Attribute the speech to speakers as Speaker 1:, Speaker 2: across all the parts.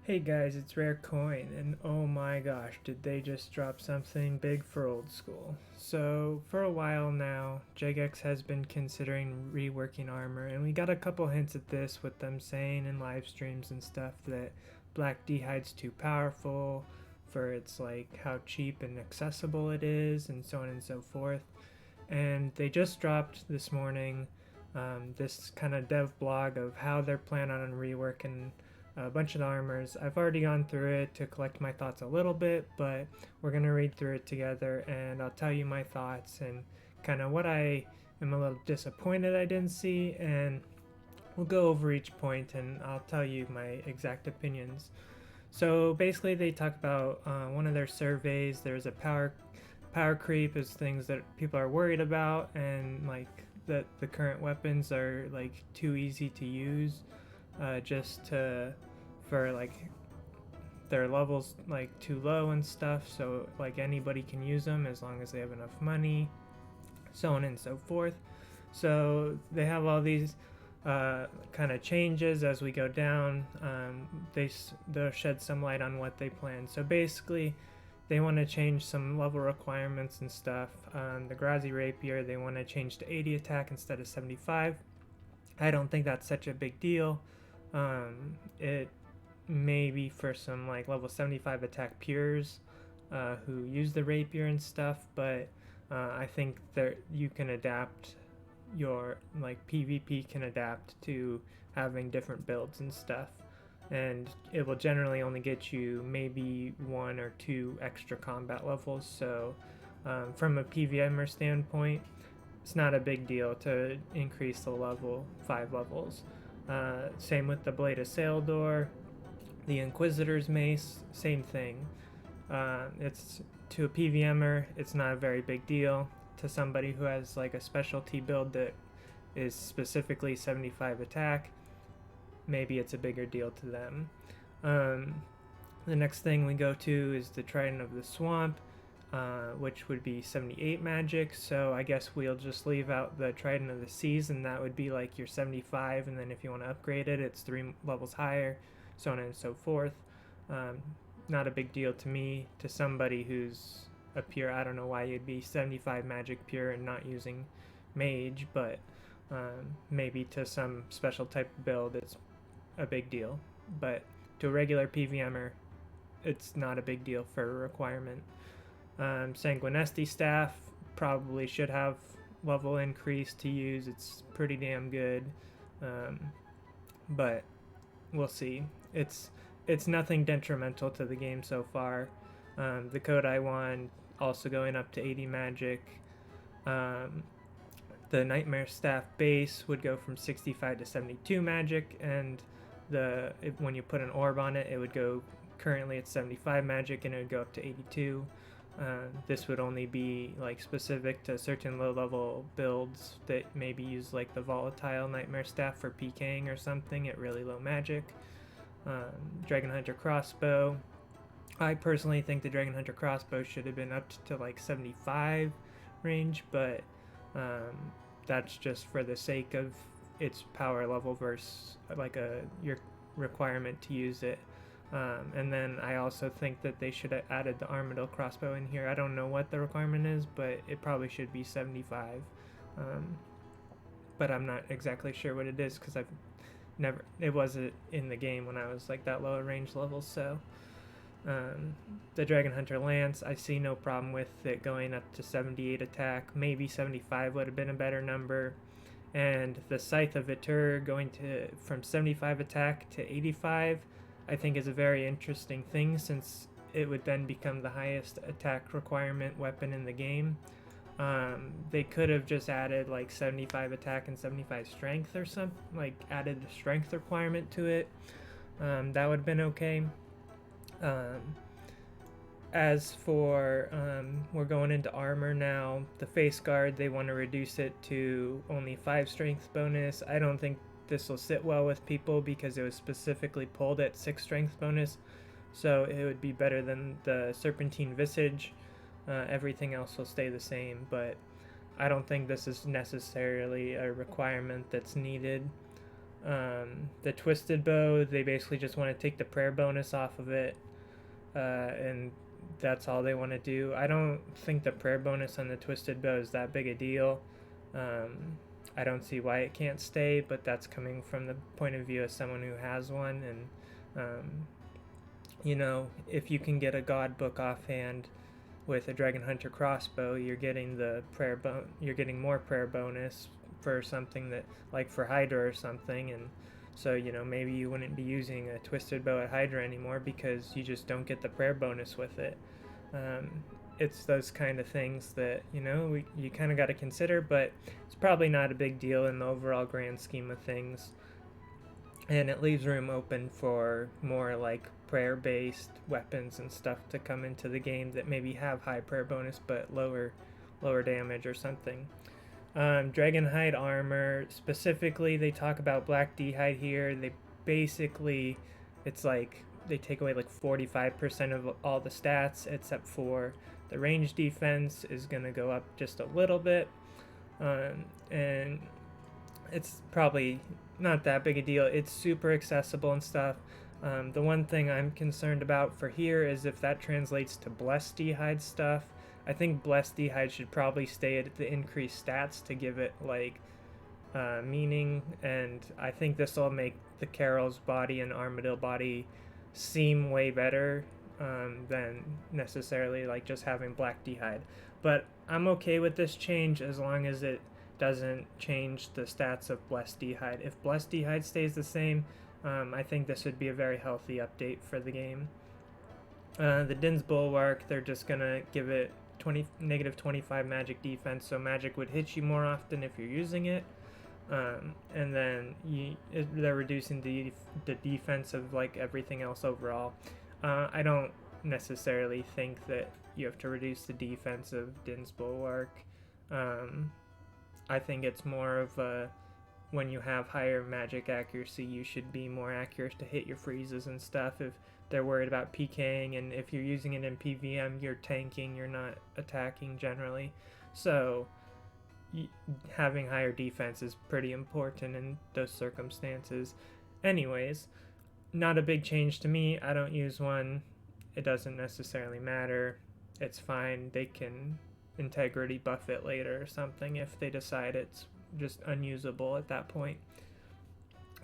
Speaker 1: Hey guys, it's Rare Coin, and oh my gosh, did they just drop something big for old school. So, for a while now, Jagex has been considering reworking armor, and we got a couple hints at this with them saying in live streams and stuff that Black Dehide's too powerful for its like how cheap and accessible it is, and so on and so forth. And they just dropped this morning this kind of dev blog of how they're planning on reworking a bunch of the armors. I've already gone through it to collect my thoughts a little bit, but we're going to read through it together and I'll tell you my thoughts and kind of what I am a little disappointed I didn't see, and we'll go over each point and I'll tell you my exact opinions. So basically, they talk about one of their surveys. There's a power creep is things that people are worried about, and like that the current weapons are like too easy to use, just to for like their levels like too low and stuff. So like anybody can use them as long as they have enough money, so on and so forth. So they have all these kind of changes as we go down. They'll shed some light on what they plan. So basically, they want to change some level requirements and stuff. The Grazi Rapier, they want to change to 80 attack instead of 75. I don't think that's such a big deal. It may be for some like level 75 attack pures who use the rapier and stuff, but I think that you can adapt your like PvP can adapt to having different builds and stuff, and it will generally only get you maybe 1 or 2 extra combat levels. So from a PVMer standpoint, it's not a big deal to increase the level 5 levels. Same with the Blade of Saildor, the Inquisitor's Mace, same thing. It's to a PVMer, it's not a very big deal. To somebody who has like a specialty build that is specifically 75 attack, maybe it's a bigger deal to them. The next thing we go to is the Trident of the Swamp, which would be 78 magic. So I guess we'll just leave out the Trident of the Seas, and that would be like your 75. And then if you want to upgrade it, it's 3 levels higher, so on and so forth. Not a big deal to me. To somebody who's a pure, I don't know why you'd be 75 magic pure and not using mage, but maybe to some special type of build it's a big deal. But to a regular PVMer, it's not a big deal for a requirement. Sanguinesti staff probably should have level increase to use. It's pretty damn good, but we'll see. It's nothing detrimental to the game so far. The Kodai one also going up to 80 magic. The Nightmare Staff base would go from 65 to 72 magic, and when you put an orb on it, it would go, currently it's 75 magic, and it would go up to 82. This would only be like specific to certain low level builds that maybe use like the volatile Nightmare Staff for PKing or something at really low magic. Dragon Hunter Crossbow, I personally think the Dragon Hunter Crossbow should have been up to like 75 range, but that's just for the sake of its power level versus like your requirement to use it. And then I also think that they should have added the Armadillo Crossbow in here. I don't know what the requirement is, but it probably should be 75. But I'm not exactly sure what it is because it wasn't in the game when I was like that lower range level. So the Dragon Hunter Lance, I see no problem with it going up to 78 attack. Maybe 75 would have been a better number. And the Scythe of Vitur going from 75 attack to 85, I think is a very interesting thing, since it would then become the highest attack requirement weapon in the game. They could have just added like 75 attack and 75 strength or something, like added a strength requirement to it. That would have been okay. As for we're going into armor now. The face guard, they want to reduce it to only 5 strength bonus. I don't think this will sit well with people because it was specifically pulled at 6 strength bonus, so it would be better than the Serpentine Visage. Everything else will stay the same, but I don't think this is necessarily a requirement that's needed. The Twisted Bow, they basically just want to take the prayer bonus off of it, and that's all they want to do. I don't think the prayer bonus on the Twisted Bow is that big a deal. I don't see why it can't stay, but that's coming from the point of view of someone who has one. And you know, if you can get a God book offhand with a Dragon Hunter crossbow, you're getting you're getting more prayer bonus for something that, like for Hydra or something. And so, you know, maybe you wouldn't be using a Twisted Bow at Hydra anymore because you just don't get the prayer bonus with it. It's those kind of things that, you know, you kind of got to consider, but it's probably not a big deal in the overall grand scheme of things. And it leaves room open for more like prayer-based weapons and stuff to come into the game that maybe have high prayer bonus but lower damage or something. Dragonhide armor, specifically, they talk about Black D'hide here. They basically, it's like they take away like 45% of all the stats, except for the range defense is going to go up just a little bit. And it's probably not that big a deal. It's super accessible and stuff. The one thing I'm concerned about for here is if that translates to Blessed D'hide stuff. I think Blessed D'hide should probably stay at the increased stats to give it like meaning, and I think this will make the Carol's body and Armadillo body seem way better than necessarily like just having Black D'hide. But I'm okay with this change as long as it doesn't change the stats of Blessed D'hide. If Blessed D'hide stays the same, I think this would be a very healthy update for the game. The Din's Bulwark, they're just gonna give it negative 25 magic defense, so magic would hit you more often if you're using it. And then they're reducing the defense of like everything else overall. I don't necessarily think that you have to reduce the defense of Din's Bulwark. I think it's more of when you have higher magic accuracy, you should be more accurate to hit your freezes and stuff if they're worried about PKing, and if you're using it in PVM, you're tanking, you're not attacking generally. So having higher defense is pretty important in those circumstances. Anyways, not a big change to me. I don't use one. It doesn't necessarily matter. It's fine. They can integrity buff it later or something if they decide it's just unusable at that point.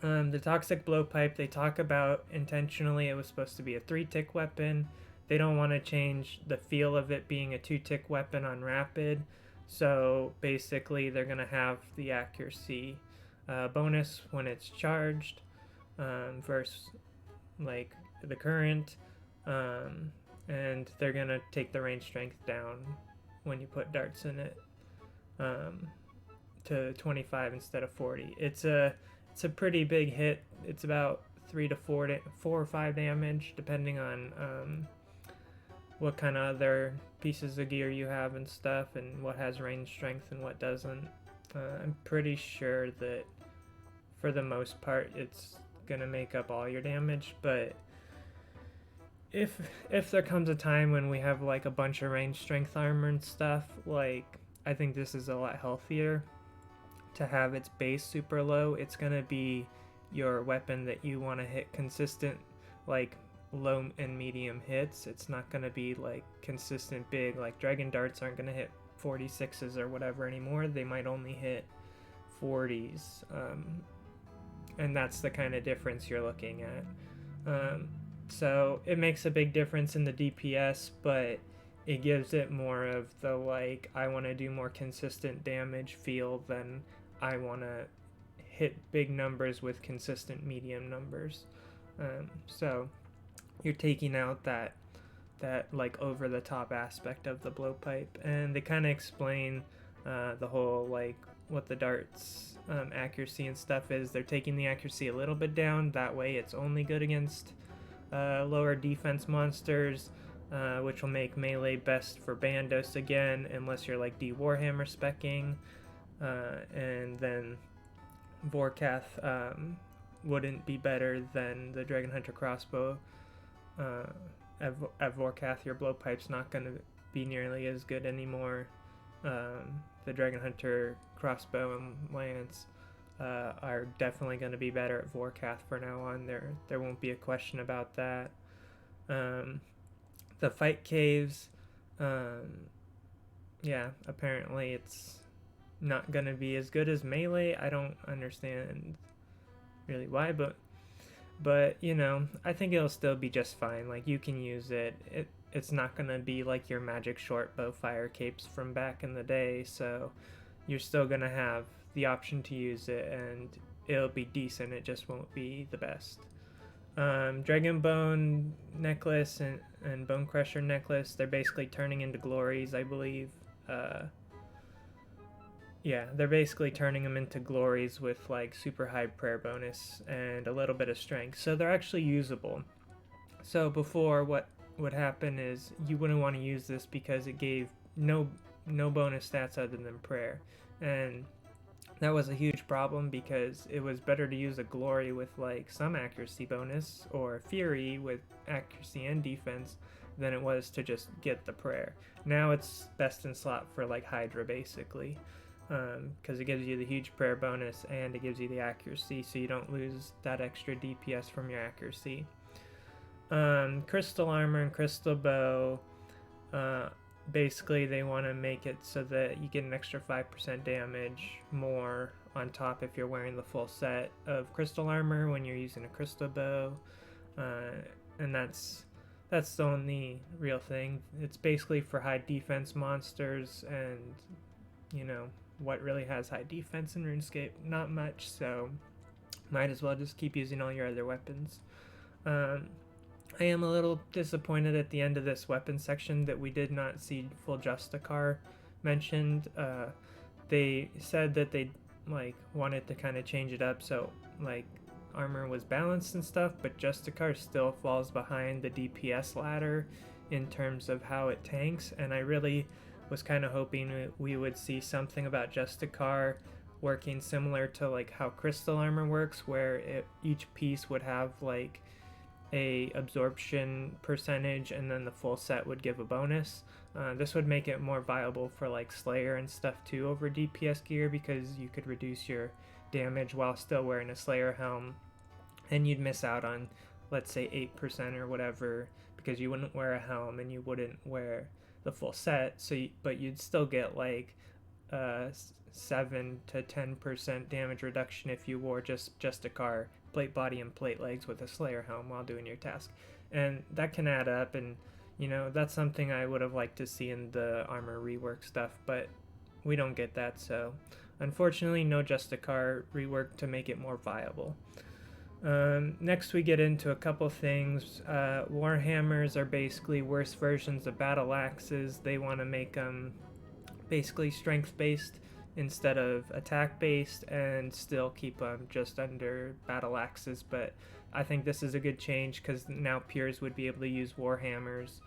Speaker 1: The Toxic Blowpipe, they talk about intentionally it was supposed to be a 3-tick weapon. They don't want to change the feel of it being a 2-tick weapon on rapid. So basically they're going to have the accuracy bonus when it's charged versus like the current. And they're going to take the range strength down when you put darts in it to 25 instead of 40. It's a pretty big hit. It's about 3 to 4 or 5 damage depending on what kind of other pieces of gear you have and stuff, and what has range strength and what doesn't. I'm pretty sure that for the most part it's gonna make up all your damage, but if there comes a time when we have like a bunch of range strength armor and stuff, like I think this is a lot healthier to have its base super low. It's gonna be your weapon that you want to hit consistent like low and medium hits. It's not gonna be like consistent big, like dragon darts aren't gonna hit 46s or whatever anymore. They might only hit 40s, and that's the kind of difference you're looking at. So it makes a big difference in the DPS, but it gives it more of the like I want to do more consistent damage feel than I want to hit big numbers with consistent medium numbers. So you're taking out that like over the top aspect of the blowpipe, and they kind of explain the whole like what the darts accuracy and stuff is. They're taking the accuracy a little bit down, that way it's only good against lower defense monsters, which will make melee best for Bandos again, unless you're like Warhammer speccing, and then Vorkath wouldn't be better than the Dragon Hunter crossbow. At Vorkath, your blowpipe's not going to be nearly as good anymore. The Dragon Hunter crossbow and lance are definitely going to be better at Vorkath from now on. There won't be a question about that. The fight caves, yeah, apparently it's not going to be as good as melee. I don't understand really why, but you know, I think it'll still be just fine. Like, you can use it. It's not going to be like your magic short bow fire capes from back in the day, so you're still going to have the option to use it, and it'll be decent. It just won't be the best. Dragon Bone necklace and Bone Crusher necklace, they're basically turning into glories, I believe. Yeah, they're basically turning them into glories with like super high prayer bonus and a little bit of strength, so they're actually usable. So before, what would happen is you wouldn't want to use this because it gave no bonus stats other than prayer, and that was a huge problem because it was better to use a glory with like some accuracy bonus or fury with accuracy and defense than it was to just get the prayer. Now it's best in slot for like Hydra basically, because it gives you the huge prayer bonus and it gives you the accuracy, so you don't lose that extra DPS from your accuracy. Crystal armor and crystal bow, basically they want to make it so that you get an extra 5% damage more on top if you're wearing the full set of crystal armor when you're using a crystal bow, and that's the only real thing. It's basically for high defense monsters, and you know what really has high defense in RuneScape? Not much, so might as well just keep using all your other weapons. I am a little disappointed at the end of this weapon section that we did not see full Justicar mentioned. They said that they like wanted to kind of change it up so like armor was balanced and stuff, but Justicar still falls behind the DPS ladder in terms of how it tanks, and I really was kind of hoping we would see something about Justicar working similar to like how crystal armor works, where each piece would have like a absorption percentage and then the full set would give a bonus. This would make it more viable for like Slayer and stuff too over DPS gear, because you could reduce your damage while still wearing a Slayer helm, and you'd miss out on, let's say, 8% or whatever because you wouldn't wear a helm and you wouldn't wear the full set, but you'd still get like 7 to 10% damage reduction if you wore just a car, plate body and plate legs with a Slayer helm while doing your task, and that can add up. And you know, that's something I would have liked to see in the armor rework stuff, but we don't get that, so unfortunately no Justicar rework to make it more viable. Next we get into a couple things. Warhammers are basically worse versions of battle axes. They want to make them basically strength based instead of attack based and still keep them just under battle axes, but I think this is a good change because now Pures would be able to use Warhammers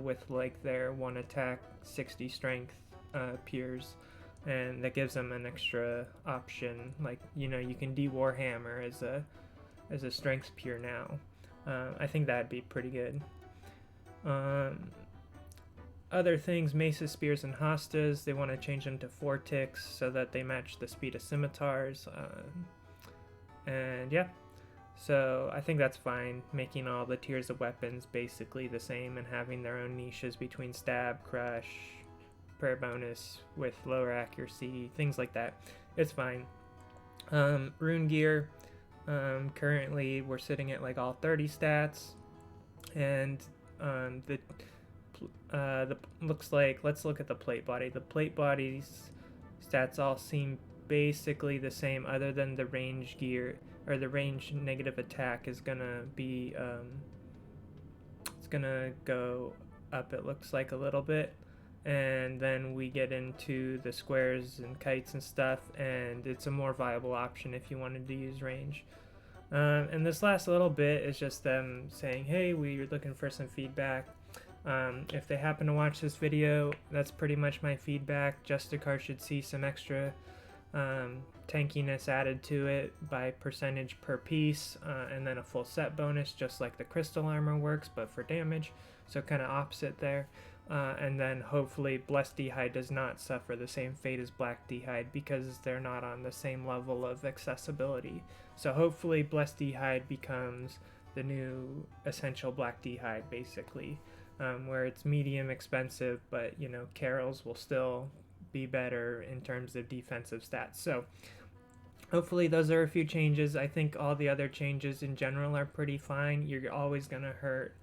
Speaker 1: with like their 1 attack 60 strength Pures, and that gives them an extra option. Like, you know, you can de-Warhammer as a strength Pure now. I think that'd be pretty good. Other things, Maces, Spears, and Hostas, they want to change them to 4 ticks so that they match the speed of scimitars. And yeah, so I think that's fine, making all the tiers of weapons basically the same and having their own niches between stab, crush, prayer bonus with lower accuracy, things like that. It's fine. Rune Gear, currently we're sitting at like all 30 stats, and the looks like, let's look at the plate body. The plate body's stats all seem basically the same, other than the range gear, or the range negative attack is gonna be it's gonna go up, it looks like, a little bit, and then we get into the squares and kites and stuff, and it's a more viable option if you wanted to use range. And this last little bit is just them saying, hey, we're looking for some feedback. If they happen to watch this video, that's pretty much my feedback. Justicar should see some extra tankiness added to it by percentage per piece, and then a full set bonus, just like the crystal armor works, but for damage, so kind of opposite there. And then hopefully Blessed D'hide does not suffer the same fate as Black D'hide because they're not on the same level of accessibility. So hopefully Blessed D'hide becomes the new essential Black D'hide, basically, where it's medium expensive, but you know, Carol's will still be better in terms of defensive stats. So hopefully those are a few changes. I think all the other changes in general are pretty fine. You're always going to hurt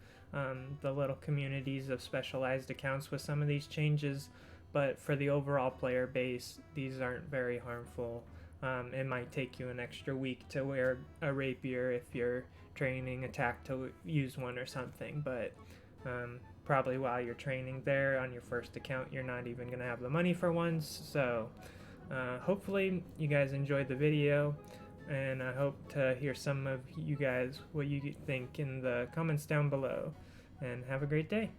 Speaker 1: the little communities of specialized accounts with some of these changes, but for the overall player base, these aren't very harmful. It might take you an extra week to wear a rapier if you're training attack to use one or something, but probably while you're training there on your first account, you're not even going to have the money for ones. So hopefully you guys enjoyed the video, and I hope to hear some of you guys what you think in the comments down below, and have a great day.